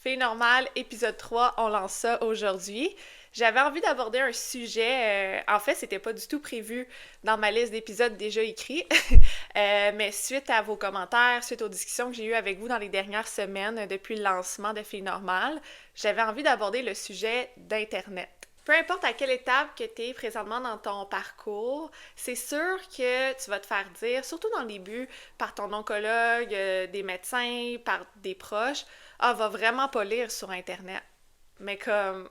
Filles normales, épisode 3, on lance ça aujourd'hui. J'avais envie d'aborder un sujet, en fait, c'était pas du tout prévu dans ma liste d'épisodes déjà écrits, mais suite à vos commentaires, suite aux discussions que j'ai eues avec vous dans les dernières semaines depuis le lancement de Filles normales, j'avais envie d'aborder le sujet d'Internet. Peu importe à quelle étape que tu es présentement dans ton parcours, c'est sûr que tu vas te faire dire, surtout dans le début, par ton oncologue, des médecins, par des proches, ah, va vraiment pas lire sur Internet. Mais comme,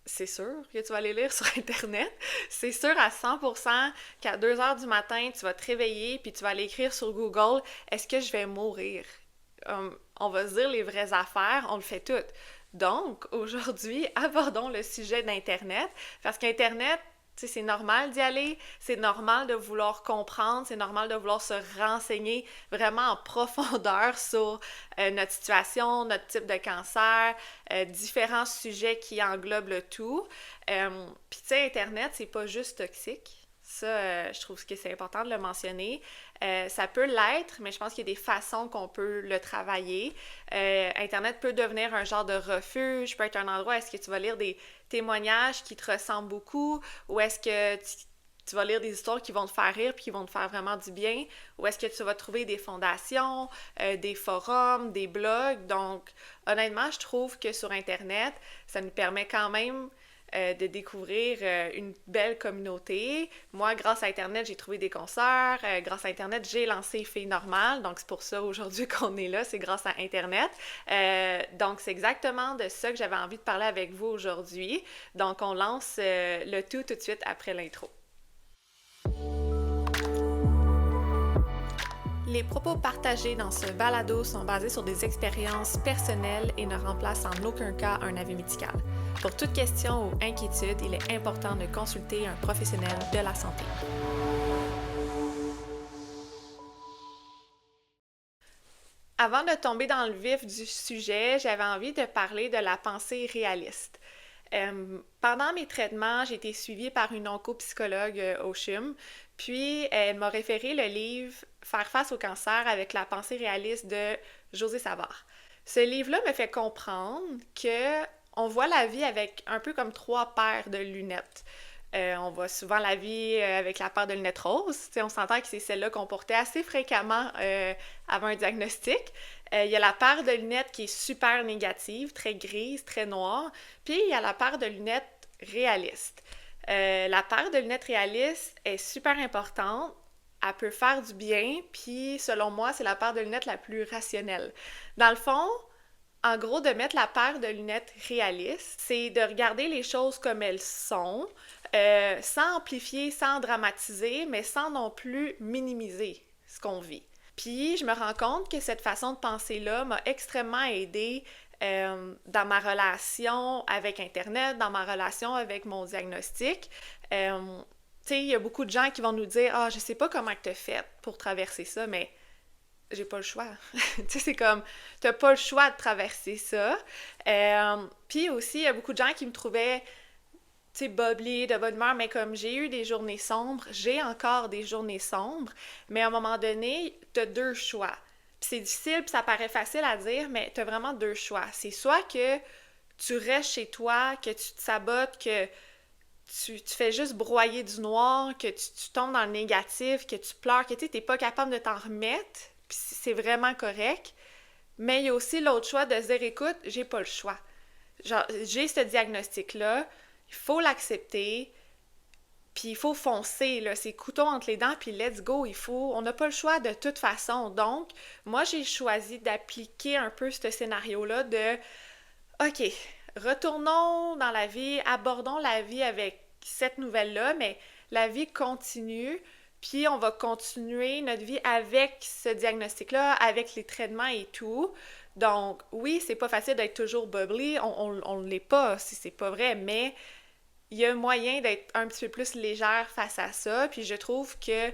c'est sûr que tu vas aller lire sur Internet. C'est sûr à 100% qu'à 2 heures du matin, tu vas te réveiller puis tu vas aller écrire sur Google, est-ce que je vais mourir? On va se dire les vraies affaires, on le fait toutes. Donc, aujourd'hui, abordons le sujet d'Internet, parce qu'Internet, tu sais, c'est normal d'y aller, c'est normal de vouloir comprendre, c'est normal de vouloir se renseigner vraiment en profondeur sur notre situation, notre type de cancer, différents sujets qui englobent le tout. Puis tu sais, Internet, c'est pas juste toxique. Ça, je trouve que c'est important de le mentionner. Ça peut l'être, mais je pense qu'il y a des façons qu'on peut le travailler. Internet peut devenir un genre de refuge, peut être un endroit où est-ce que tu vas lire des témoignages qui te ressemblent beaucoup, ou est-ce que tu vas lire des histoires qui vont te faire rire puis qui vont te faire vraiment du bien, ou est-ce que tu vas trouver des fondations, des forums, des blogs. Donc, honnêtement, je trouve que sur Internet, ça nous permet quand même de découvrir une belle communauté. Moi, grâce à Internet, j'ai trouvé des concerts. Grâce à Internet, j'ai lancé Filles normales. Donc, c'est pour ça aujourd'hui qu'on est là. C'est grâce à Internet. Donc, c'est exactement de ça que j'avais envie de parler avec vous aujourd'hui. Donc, on lance le tout de suite après l'intro. Les propos partagés dans ce balado sont basés sur des expériences personnelles et ne remplacent en aucun cas un avis médical. Pour toute question ou inquiétude, il est important de consulter un professionnel de la santé. Avant de tomber dans le vif du sujet, j'avais envie de parler de la pensée réaliste. Pendant mes traitements, j'ai été suivie par une oncopsychologue au CHUM, puis elle m'a référé le livre Faire face au cancer avec la pensée réaliste de José Savard. Ce livre-là me fait comprendre que on voit la vie avec un peu comme 3 paires de lunettes. On voit souvent la vie avec la paire de lunettes roses. T'sais, on s'entend que c'est celle-là qu'on portait assez fréquemment avant un diagnostic. Il y a la paire de lunettes qui est super négative, très grise, très noire. Puis il y a la paire de lunettes réaliste. La paire de lunettes réaliste est super importante. Elle peut faire du bien, puis selon moi, c'est la paire de lunettes la plus rationnelle. Dans le fond, en gros, de mettre la paire de lunettes réaliste, c'est de regarder les choses comme elles sont, sans amplifier, sans dramatiser, mais sans non plus minimiser ce qu'on vit. Puis, je me rends compte que cette façon de penser-là m'a extrêmement aidée dans ma relation avec Internet, dans ma relation avec mon diagnostic. Tu sais, il y a beaucoup de gens qui vont nous dire « Ah, je sais pas comment tu as fait pour traverser ça, mais j'ai pas le choix. » Tu sais, c'est comme, t'as pas le choix de traverser ça. Puis aussi, il y a beaucoup de gens qui me trouvaient, tu sais, bubbly, de bonne humeur, mais comme j'ai eu des journées sombres, j'ai encore des journées sombres, mais à un moment donné, t'as 2 choix. Puis c'est difficile, puis ça paraît facile à dire, mais t'as vraiment 2 choix. C'est soit que tu restes chez toi, que tu te sabotes, que tu fais juste broyer du noir, que tu tombes dans le négatif, que tu pleures, que tu n'es pas capable de t'en remettre, puis c'est vraiment correct. Mais il y a aussi l'autre choix de se dire, écoute, j'ai pas le choix. Genre, j'ai ce diagnostic-là, il faut l'accepter, puis il faut foncer, là, c'est couteau entre les dents, puis let's go, on n'a pas le choix de toute façon. Donc, moi, j'ai choisi d'appliquer un peu ce scénario-là de, OK, retournons dans la vie, abordons la vie avec cette nouvelle-là, mais la vie continue, puis on va continuer notre vie avec ce diagnostic-là, avec les traitements et tout. Donc, oui, c'est pas facile d'être toujours bubbly, on l'est pas, c'est pas vrai, mais il y a moyen d'être un petit peu plus légère face à ça, puis je trouve que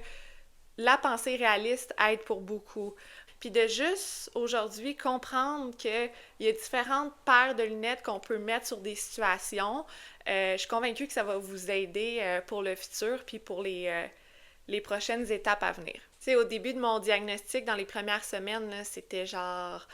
la pensée réaliste aide pour beaucoup. Puis de juste aujourd'hui comprendre qu'il y a différentes paires de lunettes qu'on peut mettre sur des situations, je suis convaincue que ça va vous aider pour le futur puis pour les prochaines étapes à venir. Tu sais, au début de mon diagnostic, dans les premières semaines, là, c'était genre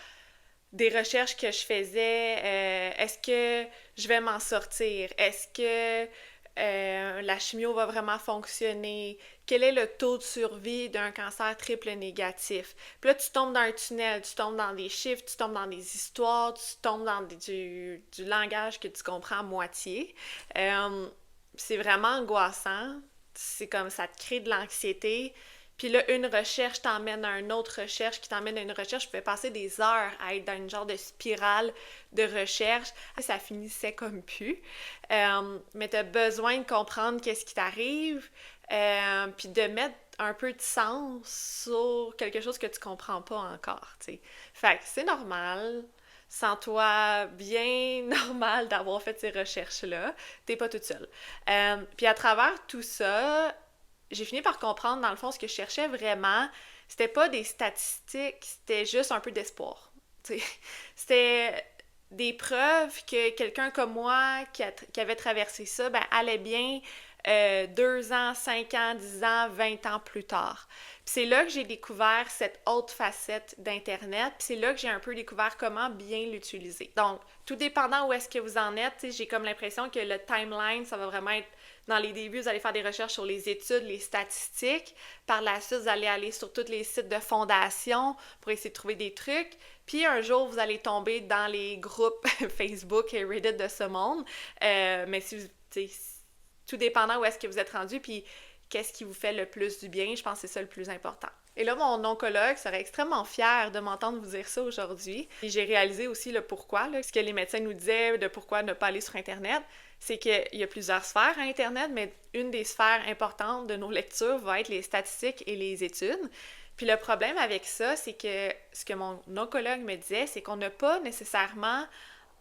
des recherches que je faisais. Est-ce que je vais m'en sortir? Est-ce que la chimio va vraiment fonctionner? Quel est le taux de survie d'un cancer triple négatif? Puis là, tu tombes dans un tunnel, tu tombes dans des chiffres, tu tombes dans des histoires, tu tombes dans du langage que tu comprends à moitié. C'est vraiment angoissant. C'est comme ça te crée de l'anxiété. Puis là, une recherche t'emmène à une autre recherche qui t'emmène à une recherche. Je pouvais passer des heures à être dans une genre de spirale de recherche. Ça finissait comme plus. Mais tu as besoin de comprendre qu'est-ce qui t'arrive, puis de mettre un peu de sens sur quelque chose que tu comprends pas encore, tu sais. Fait que c'est normal. Sens-toi bien normal d'avoir fait ces recherches-là. T'es pas toute seule. Puis à travers tout ça, j'ai fini par comprendre, dans le fond, ce que je cherchais vraiment, c'était pas des statistiques, c'était juste un peu d'espoir. T'sais. C'était des preuves que quelqu'un comme moi, qui avait traversé ça, ben, allait bien 2 ans, 5 ans, 10 ans, 20 ans plus tard. Puis c'est là que j'ai découvert cette autre facette d'Internet, puis c'est là que j'ai un peu découvert comment bien l'utiliser. Donc, tout dépendant où est-ce que vous en êtes, j'ai comme l'impression que le timeline, ça va vraiment être dans les débuts, vous allez faire des recherches sur les études, les statistiques. Par la suite, vous allez aller sur tous les sites de fondation pour essayer de trouver des trucs. Puis un jour, vous allez tomber dans les groupes Facebook et Reddit de ce monde. Mais si vous, tout dépendant où est-ce que vous êtes rendu, puis qu'est-ce qui vous fait le plus du bien, je pense que c'est ça le plus important. Et là, mon oncologue serait extrêmement fier de m'entendre vous dire ça aujourd'hui. Et j'ai réalisé aussi le pourquoi, là, ce que les médecins nous disaient de pourquoi ne pas aller sur Internet. C'est qu'il y a plusieurs sphères à Internet, mais une des sphères importantes de nos lectures va être les statistiques et les études. Puis le problème avec ça, c'est que ce que mon oncologue me disait, c'est qu'on n'a pas nécessairement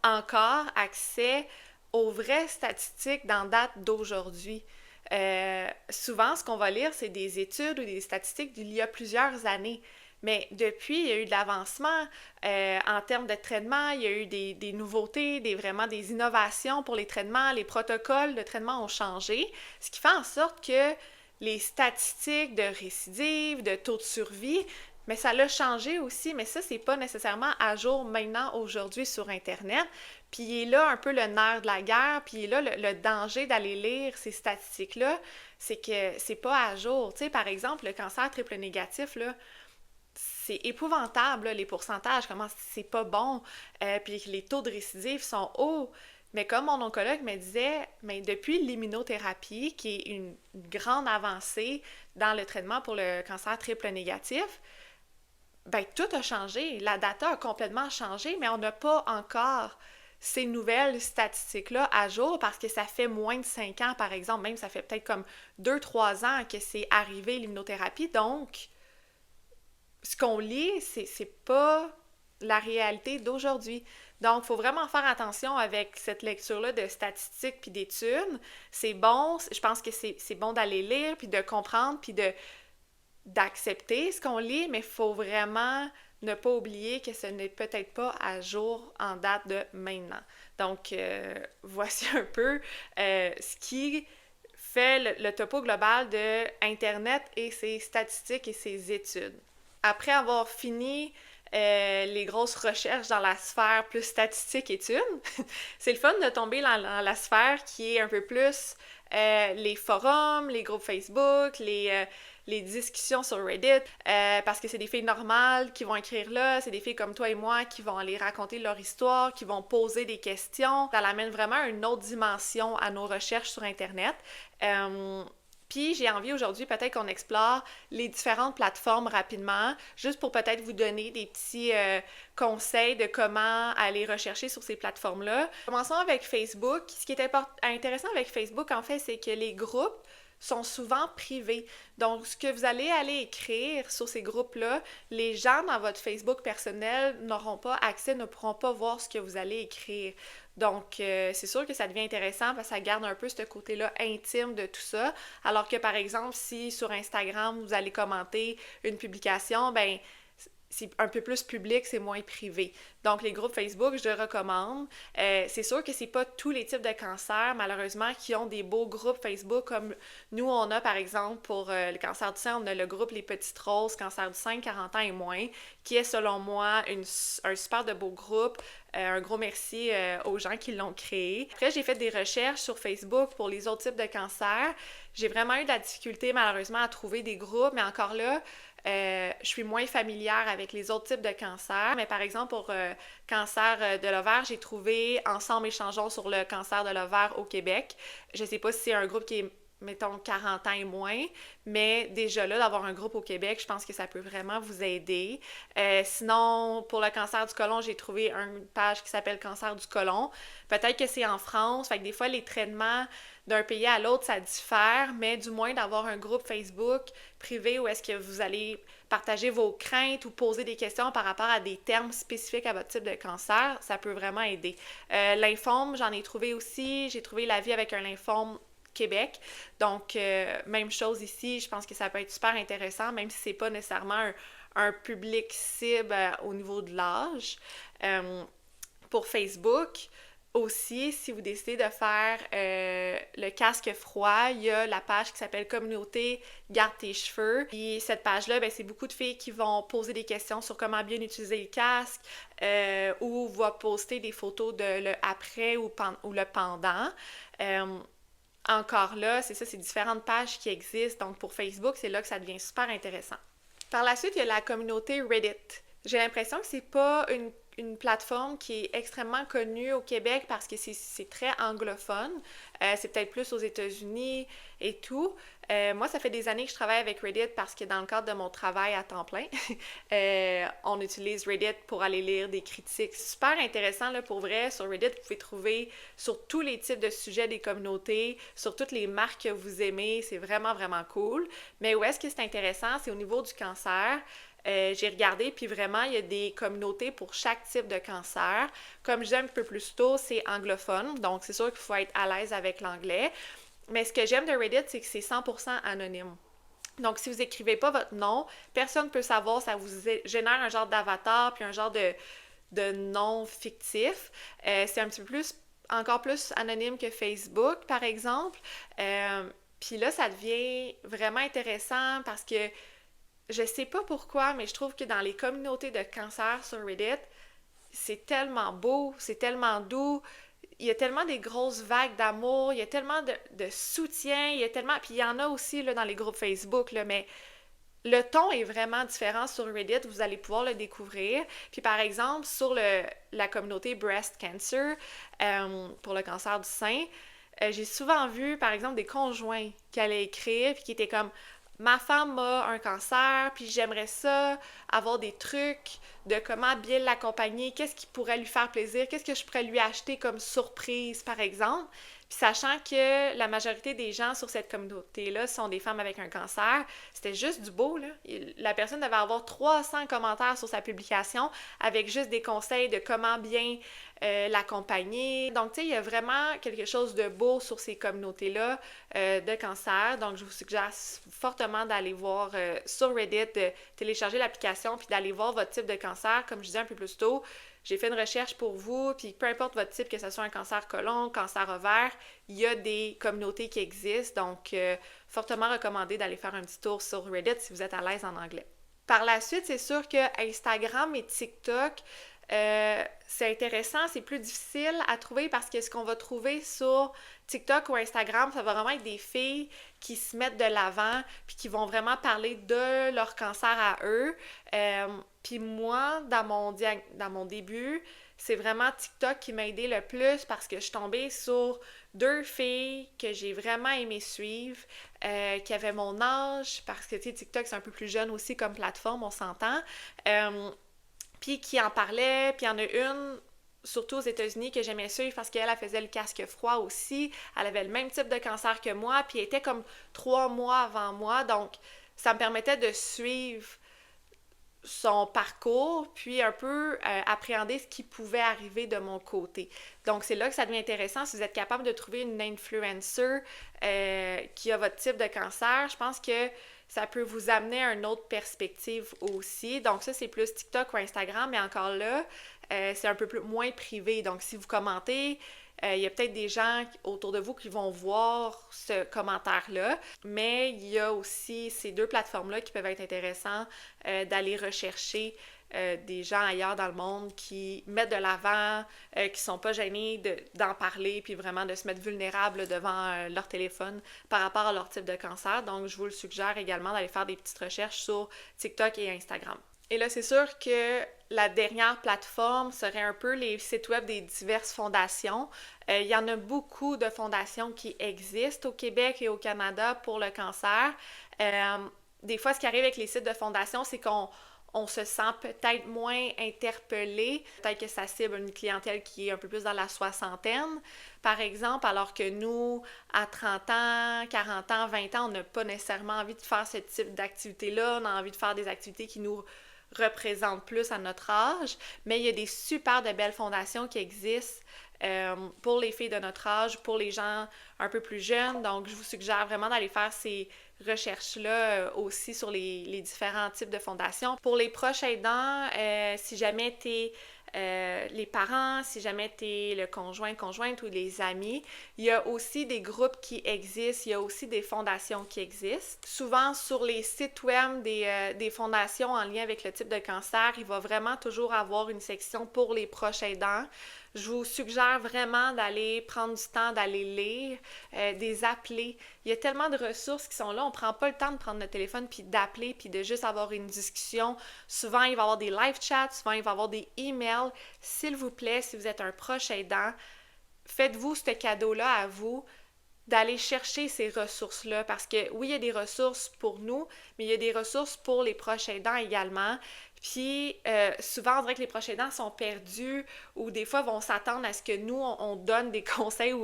encore accès aux vraies statistiques dans date d'aujourd'hui. Souvent, ce qu'on va lire, c'est des études ou des statistiques d'il y a plusieurs années. Mais depuis, il y a eu de l'avancement en termes de traitement, il y a eu des nouveautés, vraiment des innovations pour les traitements, les protocoles de traitement ont changé, ce qui fait en sorte que les statistiques de récidive, de taux de survie, mais ça l'a changé aussi, mais ça, c'est pas nécessairement à jour maintenant, aujourd'hui, sur Internet. Puis il est là un peu le nerf de la guerre, puis il est là le danger d'aller lire ces statistiques-là, c'est que c'est pas à jour. Tu sais, par exemple, le cancer triple négatif, là, c'est épouvantable, là, les pourcentages, comment c'est pas bon, puis les taux de récidive sont hauts. Mais comme mon oncologue me disait, mais depuis l'immunothérapie, qui est une grande avancée dans le traitement pour le cancer triple négatif, ben tout a changé. La data a complètement changé, mais on n'a pas encore ces nouvelles statistiques-là à jour parce que ça fait moins de 5 ans, par exemple. Même ça fait peut-être comme 2-3 ans que c'est arrivé l'immunothérapie. Donc, ce qu'on lit, c'est pas la réalité d'aujourd'hui. Donc, il faut vraiment faire attention avec cette lecture-là de statistiques puis d'études. C'est bon, je pense que c'est bon d'aller lire puis de comprendre puis d'accepter ce qu'on lit, mais il faut vraiment ne pas oublier que ce n'est peut-être pas à jour en date de maintenant. Donc, voici un peu ce qui fait le topo global de Internet et ses statistiques et ses études. Après avoir fini les grosses recherches dans la sphère plus statistique études, c'est le fun de tomber dans la sphère qui est un peu plus les forums, les groupes Facebook, les discussions sur Reddit, parce que c'est des filles normales qui vont écrire là, c'est des filles comme toi et moi qui vont aller raconter leur histoire, qui vont poser des questions. Ça l'amène vraiment à une autre dimension à nos recherches sur Internet. Puis j'ai envie aujourd'hui peut-être qu'on explore les différentes plateformes rapidement, juste pour peut-être vous donner des petits conseils de comment aller rechercher sur ces plateformes-là. Commençons avec Facebook. Ce qui est intéressant avec Facebook, en fait, c'est que les groupes sont souvent privés. Donc, ce que vous allez écrire sur ces groupes-là, les gens dans votre Facebook personnel n'auront pas accès, ne pourront pas voir ce que vous allez écrire. Donc, c'est sûr que ça devient intéressant parce que ça garde un peu ce côté-là intime de tout ça. Alors que, par exemple, si sur Instagram, vous allez commenter une publication, ben c'est un peu plus public, c'est moins privé. Donc, les groupes Facebook, je recommande. C'est sûr que c'est pas tous les types de cancers, malheureusement, qui ont des beaux groupes Facebook, comme nous, on a, par exemple, pour le cancer du sein, on a le groupe Les Petites Roses, cancer du sein, 40 ans et moins, qui est, selon moi, un super de beau groupe. Un gros merci aux gens qui l'ont créé. Après, j'ai fait des recherches sur Facebook pour les autres types de cancers. J'ai vraiment eu de la difficulté, malheureusement, à trouver des groupes, mais encore là, je suis moins familière avec les autres types de cancers, mais par exemple pour cancer de l'ovaire, j'ai trouvé Ensemble échangeons sur le cancer de l'ovaire au Québec. Je sais pas si c'est un groupe qui est, mettons, 40 ans et moins, mais déjà là, d'avoir un groupe au Québec, je pense que ça peut vraiment vous aider. Sinon, pour le cancer du côlon, j'ai trouvé une page qui s'appelle Cancer du côlon. Peut-être que c'est en France, fait que des fois, les traitements d'un pays à l'autre, ça diffère, mais du moins d'avoir un groupe Facebook privé où est-ce que vous allez partager vos craintes ou poser des questions par rapport à des termes spécifiques à votre type de cancer, ça peut vraiment aider. Lymphome, j'en ai trouvé aussi. J'ai trouvé La vie avec un lymphome Québec. Donc, même chose ici, je pense que ça peut être super intéressant, même si c'est pas nécessairement un public cible au niveau de l'âge. Pour Facebook, aussi, si vous décidez de faire le casque froid, il y a la page qui s'appelle Communauté Garde tes cheveux. Et cette page-là, ben, c'est beaucoup de filles qui vont poser des questions sur comment bien utiliser le casque ou vont poster des photos de le après ou le pendant. Encore là, c'est ça, c'est différentes pages qui existent. Donc pour Facebook, c'est là que ça devient super intéressant. Par la suite, il y a la communauté Reddit. J'ai l'impression que c'est pas une plateforme qui est extrêmement connue au Québec parce que c'est très anglophone. C'est peut-être plus aux États-Unis et tout. Moi, ça fait des années que je travaille avec Reddit parce que dans le cadre de mon travail à temps plein, on utilise Reddit pour aller lire des critiques. C'est super intéressant, là, pour vrai. Sur Reddit, vous pouvez trouver sur tous les types de sujets des communautés, sur toutes les marques que vous aimez. C'est vraiment, vraiment cool. Mais où est-ce que c'est intéressant? C'est au niveau du cancer. J'ai regardé, puis vraiment, il y a des communautés pour chaque type de cancer. Comme je disais un peu plus tôt, c'est anglophone, donc c'est sûr qu'il faut être à l'aise avec l'anglais. Mais ce que j'aime de Reddit, c'est que c'est 100% anonyme. Donc, si vous écrivez pas votre nom, personne ne peut savoir, ça vous génère un genre d'avatar, puis un genre de nom fictif. C'est un petit peu plus, encore plus anonyme que Facebook, par exemple. Puis là, ça devient vraiment intéressant parce que je sais pas pourquoi, mais je trouve que dans les communautés de cancer sur Reddit, c'est tellement beau, c'est tellement doux, il y a tellement des grosses vagues d'amour, il y a tellement de soutien, il y a tellement... Puis il y en a aussi là, dans les groupes Facebook, là, mais le ton est vraiment différent sur Reddit, vous allez pouvoir le découvrir. Puis par exemple, sur la communauté Breast Cancer, pour le cancer du sein, j'ai souvent vu, par exemple, des conjoints qui allaient écrire, puis qui étaient comme ma femme a un cancer, puis j'aimerais ça, avoir des trucs de comment bien l'accompagner, qu'est-ce qui pourrait lui faire plaisir, qu'est-ce que je pourrais lui acheter comme surprise, par exemple. Puis sachant que la majorité des gens sur cette communauté-là sont des femmes avec un cancer, c'était juste du beau, là. La personne devait avoir 300 commentaires sur sa publication avec juste des conseils de comment bien l'accompagner. Donc, tu sais, il y a vraiment quelque chose de beau sur ces communautés-là de cancer. Donc, je vous suggère fortement d'aller voir sur Reddit, de télécharger l'application puis d'aller voir votre type de cancer. Comme je disais un peu plus tôt, j'ai fait une recherche pour vous, puis peu importe votre type, que ce soit un cancer côlon, cancer ovaire, il y a des communautés qui existent. Donc, fortement recommandé d'aller faire un petit tour sur Reddit si vous êtes à l'aise en anglais. Par la suite, c'est sûr que Instagram et TikTok, c'est intéressant, c'est plus difficile à trouver parce que ce qu'on va trouver sur TikTok ou Instagram, ça va vraiment être des filles qui se mettent de l'avant puis qui vont vraiment parler de leur cancer à eux. Puis moi, dans mon début, c'est vraiment TikTok qui m'a aidé le plus parce que je suis tombée sur 2 filles que j'ai vraiment aimé suivre, qui avaient mon âge, parce que tu sais, TikTok c'est un peu plus jeune aussi comme plateforme, on s'entend. Puis qui en parlait, puis il y en a une, surtout aux États-Unis, que j'aimais suivre parce qu'elle faisait le casque froid aussi. Elle avait le même type de cancer que moi, puis elle était comme 3 mois avant moi. Donc, ça me permettait de suivre son parcours, puis un peu appréhender ce qui pouvait arriver de mon côté. Donc, c'est là que ça devient intéressant. Si vous êtes capable de trouver une influencer qui a votre type de cancer, je pense que ça peut vous amener à une autre perspective aussi. Donc ça, c'est plus TikTok ou Instagram, mais encore là, c'est un peu moins privé. Donc si vous commentez, il y a peut-être des gens autour de vous qui vont voir ce commentaire-là, mais il y a aussi ces deux plateformes-là qui peuvent être intéressants d'aller rechercher des gens ailleurs dans le monde qui mettent de l'avant, qui sont pas gênés d'en parler, puis vraiment de se mettre vulnérables devant leur téléphone par rapport à leur type de cancer. Donc, je vous le suggère également d'aller faire des petites recherches sur TikTok et Instagram. Et là, c'est sûr que la dernière plateforme serait un peu les sites web des diverses fondations. Il y en a beaucoup de fondations qui existent au Québec et au Canada pour le cancer. Des fois, ce qui arrive avec les sites de fondations, c'est qu'on se sent peut-être moins interpellé. Peut-être que ça cible une clientèle qui est un peu plus dans la soixantaine, par exemple, alors que nous, à 30 ans, 40 ans, 20 ans, on n'a pas nécessairement envie de faire ce type d'activité-là. On a envie de faire des activités qui nous représentent plus à notre âge. Mais il y a des super de belles fondations qui existent pour les filles de notre âge, pour les gens un peu plus jeunes. Donc, je vous suggère vraiment d'aller faire ces recherches-là aussi sur les différents types de fondations. Pour les proches aidants, si jamais tu es les parents, si jamais tu es le conjoint, conjointe ou les amis, il y a aussi des groupes qui existent, il y a aussi des fondations qui existent. Souvent, sur les sites web des fondations en lien avec le type de cancer, il va vraiment toujours avoir une section pour les proches aidants. Je vous suggère vraiment d'aller prendre du temps, d'aller lire, des appeler. Il y a tellement de ressources qui sont là, on ne prend pas le temps de prendre notre téléphone puis d'appeler puis de juste avoir une discussion. Souvent, il va y avoir des live chats, souvent, il va y avoir des emails. S'il vous plaît, si vous êtes un proche aidant, faites-vous ce cadeau-là à vous d'aller chercher ces ressources-là parce que oui, il y a des ressources pour nous, mais il y a des ressources pour les proches aidants également. Puis souvent, on dirait que les proches aidants sont perdus ou des fois vont s'attendre à ce que nous, on donne des conseils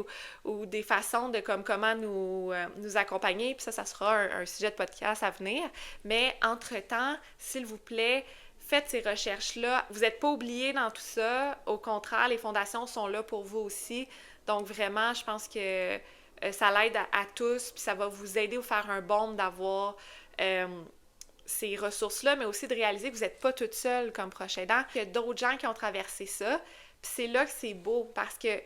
ou des façons de comment nous accompagner. Puis ça sera un sujet de podcast à venir. Mais entre-temps, s'il vous plaît, faites ces recherches-là. Vous n'êtes pas oubliés dans tout ça. Au contraire, les fondations sont là pour vous aussi. Donc vraiment, je pense que ça l'aide à tous, puis ça va vous aider à vous faire un baume d'avoir ces ressources-là, mais aussi de réaliser que vous n'êtes pas toute seule comme proche aidant, qu'il y a d'autres gens qui ont traversé ça, puis c'est là que c'est beau, parce que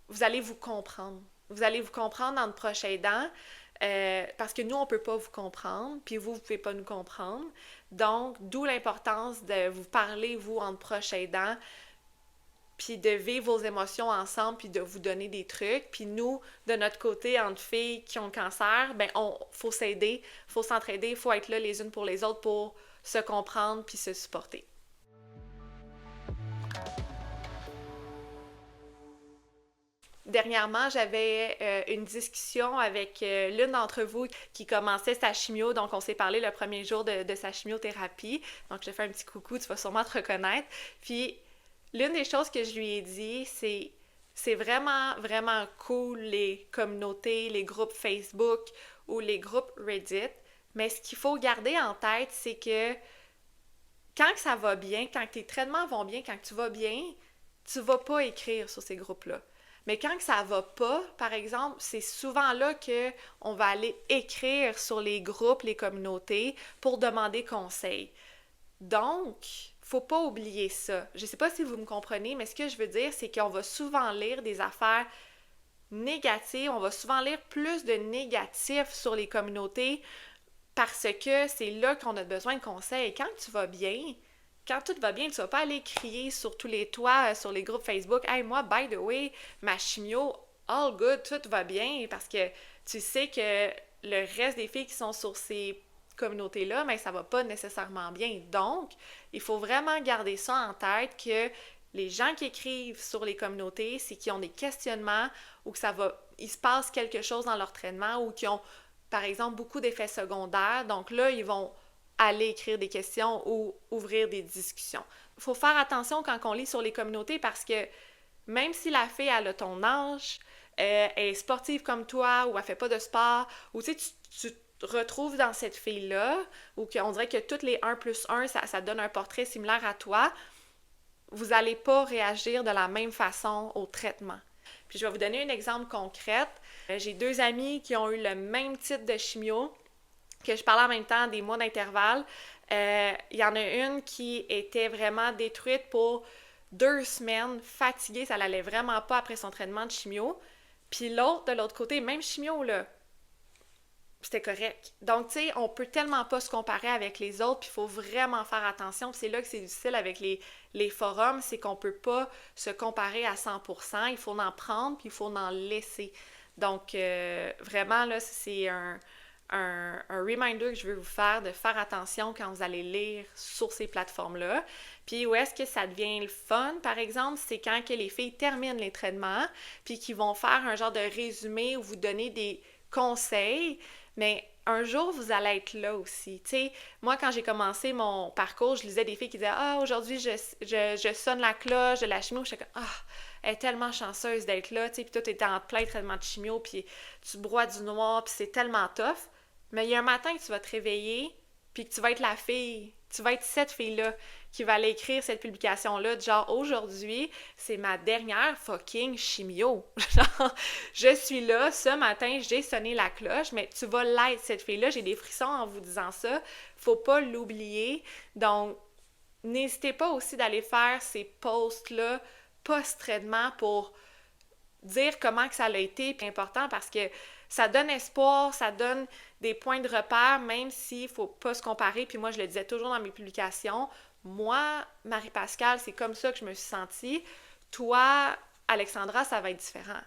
vous allez vous comprendre. Vous allez vous comprendre dans le proche aidant, parce que nous, on ne peut pas vous comprendre, puis vous ne pouvez pas nous comprendre. Donc, d'où l'importance de vous parler, vous, entre proche aidant, puis de vivre vos émotions ensemble, puis de vous donner des trucs. Puis nous, de notre côté, entre filles qui ont le cancer, ben faut s'aider, faut s'entraider, il faut être là les unes pour les autres pour se comprendre puis se supporter. Dernièrement, j'avais une discussion avec l'une d'entre vous qui commençait sa chimio. Donc, on s'est parlé le premier jour de sa chimiothérapie. Donc, je te fais un petit coucou, tu vas sûrement te reconnaître. Puis, l'une des choses que je lui ai dit, c'est vraiment, vraiment cool les communautés, les groupes Facebook ou les groupes Reddit. Mais ce qu'il faut garder en tête, c'est que quand ça va bien, quand tes traitements vont bien, quand tu vas bien, tu vas pas écrire sur ces groupes-là. Mais quand ça va pas, par exemple, c'est souvent là qu'on va aller écrire sur les groupes, les communautés pour demander conseil. Donc, faut pas oublier ça. Je sais pas si vous me comprenez, mais ce que je veux dire, c'est qu'on va souvent lire des affaires négatives, on va souvent lire plus de négatifs sur les communautés parce que c'est là qu'on a besoin de conseils. Quand tu vas bien, quand tout va bien, tu vas pas aller crier sur tous les toits, sur les groupes Facebook « Hey, moi, by the way, ma chimio, all good, tout va bien » parce que tu sais que le reste des filles qui sont sur ces communauté-là, mais ça va pas nécessairement bien. Donc, il faut vraiment garder ça en tête que les gens qui écrivent sur les communautés, c'est qu'ils ont des questionnements ou que il se passe quelque chose dans leur traitement ou qu'ils ont, par exemple, beaucoup d'effets secondaires. Donc là, ils vont aller écrire des questions ou ouvrir des discussions. Il faut faire attention quand on lit sur les communautés parce que même si la fille, elle a ton âge, est sportive comme toi ou elle fait pas de sport, ou tu sais, tu retrouves dans cette fille-là, ou qu'on dirait que toutes les 1+1, ça donne un portrait similaire à toi, vous n'allez pas réagir de la même façon au traitement. Puis je vais vous donner un exemple concret. J'ai 2 amies qui ont eu le même type de chimio. que je parlais en même temps des mois d'intervalle. Il y en a une qui était vraiment détruite pour 2 semaines, fatiguée, ça l'allait vraiment pas après son traitement de chimio. Puis l'autre, de l'autre côté, même chimio, là, c'était correct. Donc, tu sais, on peut tellement pas se comparer avec les autres, puis il faut vraiment faire attention. Puis c'est là que c'est difficile avec les forums, c'est qu'on peut pas se comparer à 100%. Il faut en prendre, puis il faut en laisser. Donc, vraiment, là, c'est un reminder que je veux vous faire de faire attention quand vous allez lire sur ces plateformes-là. Puis où est-ce que ça devient le fun, par exemple, c'est quand que les filles terminent les traitements, puis qu'ils vont faire un genre de résumé ou vous donner des conseils, mais un jour, vous allez être là aussi. Tu sais, moi, quand j'ai commencé mon parcours, je lisais des filles qui disaient « Ah, aujourd'hui, je sonne la cloche de la chimio. » J'étais comme « Ah, elle est tellement chanceuse d'être là. » Tu sais, puis toi, t'es en plein traitement de chimio, puis tu broies du noir, puis c'est tellement tough. Mais il y a un matin que tu vas te réveiller, puis que tu vas être la fille, tu vas être cette fille-là qui va aller écrire cette publication-là, de genre aujourd'hui, c'est ma dernière fucking chimio. Genre, je suis là, ce matin, j'ai sonné la cloche, mais tu vas l'être, cette fille-là. J'ai des frissons en vous disant ça. Faut pas l'oublier. Donc, n'hésitez pas aussi d'aller faire ces posts-là post-traitement pour dire comment que ça a été, puis important parce que ça donne espoir, ça donne des points de repère, même s'il ne faut pas se comparer. Puis moi, je le disais toujours dans mes publications, moi, Marie-Pascale, c'est comme ça que je me suis sentie. Toi, Alexandra, ça va être différent.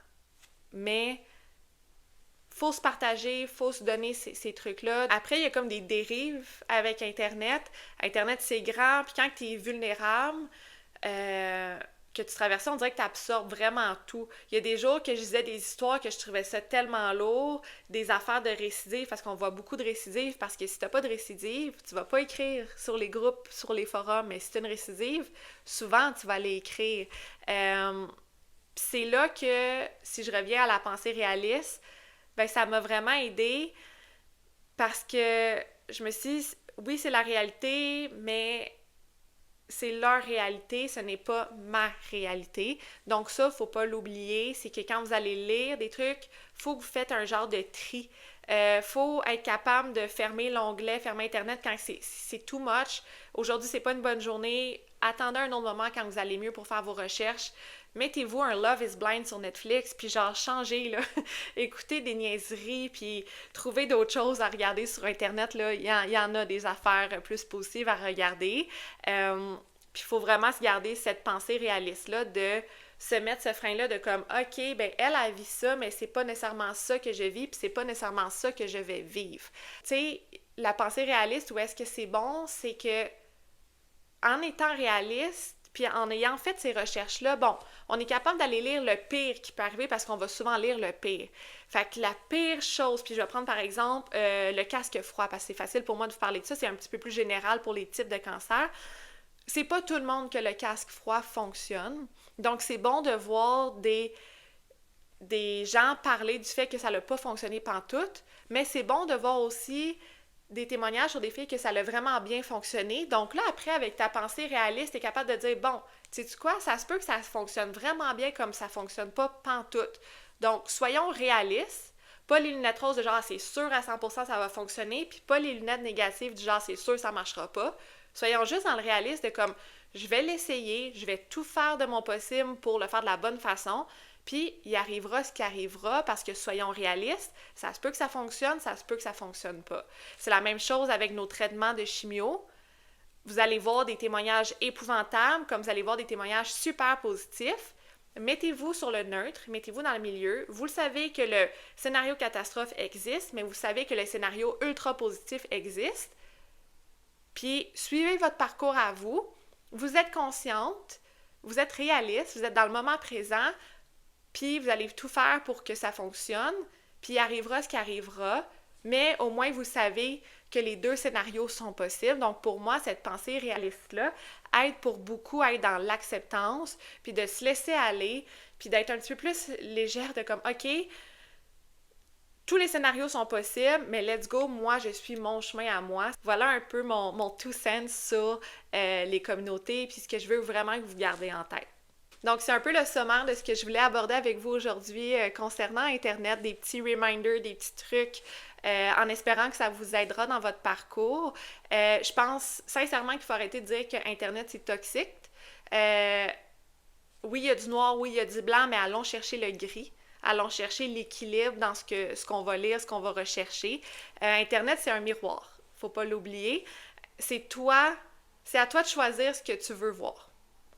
Mais faut se partager, faut se donner ces trucs-là. Après, il y a comme des dérives avec Internet. Internet, c'est grand, puis quand tu es vulnérable, que tu traversais, on dirait que tu absorbes vraiment tout. Il y a des jours que je disais des histoires que je trouvais ça tellement lourd, des affaires de récidive, parce qu'on voit beaucoup de récidives, parce que si t'as pas de récidive, tu vas pas écrire sur les groupes, sur les forums, mais si t'as une récidive, souvent tu vas aller écrire. C'est là que, si je reviens à la pensée réaliste, ben ça m'a vraiment aidée parce que je me suis dit, oui, c'est la réalité, mais c'est leur réalité, ce n'est pas ma réalité. Donc ça, faut pas l'oublier, c'est que quand vous allez lire des trucs, faut que vous faites un genre de tri. Faut être capable de fermer l'onglet, fermer Internet quand c'est too much. Aujourd'hui, c'est pas une bonne journée. Attendez un autre moment quand vous allez mieux pour faire vos recherches. Mettez-vous un Love is Blind sur Netflix, puis genre changez, là. Écoutez des niaiseries, puis trouvez d'autres choses à regarder sur Internet, là. Il y en a des affaires plus positives à regarder. Puis il faut vraiment se garder cette pensée réaliste-là de se mettre ce frein-là de comme, OK, ben elle a vit ça, mais c'est pas nécessairement ça que je vis, puis c'est pas nécessairement ça que je vais vivre. Tu sais, la pensée réaliste, où est-ce que c'est bon, c'est que en étant réaliste, puis en ayant fait ces recherches-là, bon, on est capable d'aller lire le pire qui peut arriver parce qu'on va souvent lire le pire. Fait que la pire chose, puis je vais prendre par exemple le casque froid, parce que c'est facile pour moi de vous parler de ça, c'est un petit peu plus général pour les types de cancers. C'est pas tout le monde que le casque froid fonctionne. Donc, c'est bon de voir des gens parler du fait que ça n'a pas fonctionné pantoute, mais c'est bon de voir aussi des témoignages sur des filles que ça a vraiment bien fonctionné. Donc là, après, avec ta pensée réaliste, tu es capable de dire, bon, sais-tu quoi, ça se peut que ça fonctionne vraiment bien comme ça fonctionne pas pantoute. Donc, soyons réalistes. Pas les lunettes roses de genre, c'est sûr à 100% ça va fonctionner, puis pas les lunettes négatives du genre, c'est sûr ça marchera pas. Soyons juste dans le réaliste de comme, je vais l'essayer, je vais tout faire de mon possible pour le faire de la bonne façon, puis il arrivera ce qui arrivera parce que soyons réalistes, ça se peut que ça fonctionne, ça se peut que ça fonctionne pas. C'est la même chose avec nos traitements de chimio. Vous allez voir des témoignages épouvantables, comme vous allez voir des témoignages super positifs. Mettez-vous sur le neutre, mettez-vous dans le milieu. Vous le savez que le scénario catastrophe existe, mais vous savez que le scénario ultra positif existe. Puis, suivez votre parcours à vous. Vous êtes consciente, vous êtes réaliste, vous êtes dans le moment présent, puis vous allez tout faire pour que ça fonctionne, puis il arrivera ce qui arrivera, mais au moins vous savez que les deux scénarios sont possibles. Donc, pour moi, cette pensée réaliste-là aide pour beaucoup à être dans l'acceptance, puis de se laisser aller, puis d'être un petit peu plus légère de comme, OK, tous les scénarios sont possibles, mais let's go, moi, je suis mon chemin à moi. Voilà un peu mon two cents sur les communautés, puis ce que je veux vraiment que vous gardez en tête. Donc, c'est un peu le sommaire de ce que je voulais aborder avec vous aujourd'hui concernant Internet, des petits reminders, des petits trucs, en espérant que ça vous aidera dans votre parcours. Je pense sincèrement qu'il faut arrêter de dire que Internet, c'est toxique. Euh, oui, il y a du noir, oui, il y a du blanc, mais allons chercher le gris. Allons chercher l'équilibre dans ce qu'on va lire, ce qu'on va rechercher. Internet, c'est un miroir. Faut pas l'oublier. C'est toi, c'est à toi de choisir ce que tu veux voir,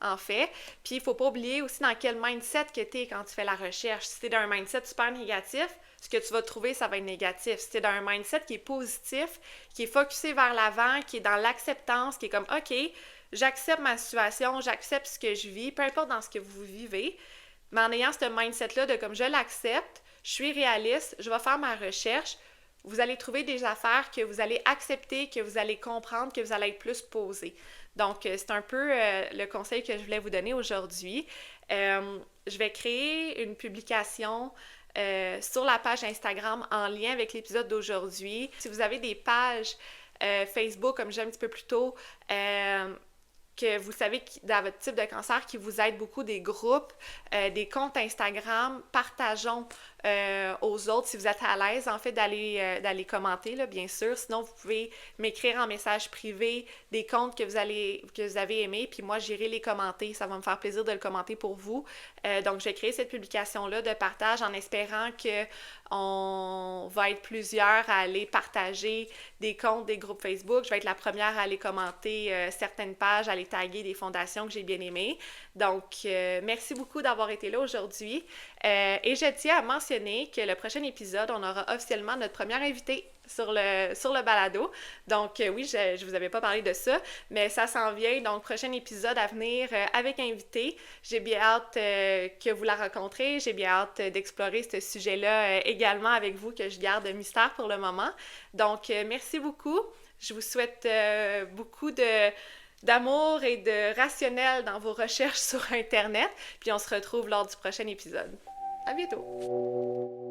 en fait. Puis il faut pas oublier aussi dans quel mindset que tu es quand tu fais la recherche. Si tu es dans un mindset super négatif, ce que tu vas trouver, ça va être négatif. Si tu es dans un mindset qui est positif, qui est focusé vers l'avant, qui est dans l'acceptance, qui est comme OK, j'accepte ma situation, j'accepte ce que je vis, peu importe dans ce que vous vivez, mais en ayant ce mindset-là de comme je l'accepte, je suis réaliste, je vais faire ma recherche, vous allez trouver des affaires que vous allez accepter, que vous allez comprendre, que vous allez être plus posé. Donc, c'est un peu le conseil que je voulais vous donner aujourd'hui. Je vais créer une publication sur la page Instagram en lien avec l'épisode d'aujourd'hui. Si vous avez des pages Facebook, comme j'ai un petit peu plus tôt, que vous savez que dans votre type de cancer qui vous aide beaucoup, des groupes, des comptes Instagram, partageons aux autres si vous êtes à l'aise en fait d'aller commenter là, bien sûr. Sinon vous pouvez m'écrire en message privé des comptes que vous avez aimés, puis moi j'irai les commenter, ça va me faire plaisir de le commenter pour vous. Donc je vais créer cette publication là de partage en espérant que on va être plusieurs à aller partager des comptes, des groupes Facebook. Je vais être la première à aller commenter certaines pages, à aller taguer des fondations que j'ai bien aimées. Donc, merci beaucoup d'avoir été là aujourd'hui. Et je tiens à mentionner que le prochain épisode, on aura officiellement notre première invitée sur le balado. Donc, oui, je vous avais pas parlé de ça, mais ça s'en vient. Donc, prochain épisode à venir avec invité. J'ai bien hâte que vous la rencontrez. J'ai bien hâte d'explorer ce sujet-là également avec vous, que je garde mystère pour le moment. Donc, merci beaucoup. Je vous souhaite beaucoup d'amour et de rationnel dans vos recherches sur Internet. Puis on se retrouve lors du prochain épisode. À bientôt!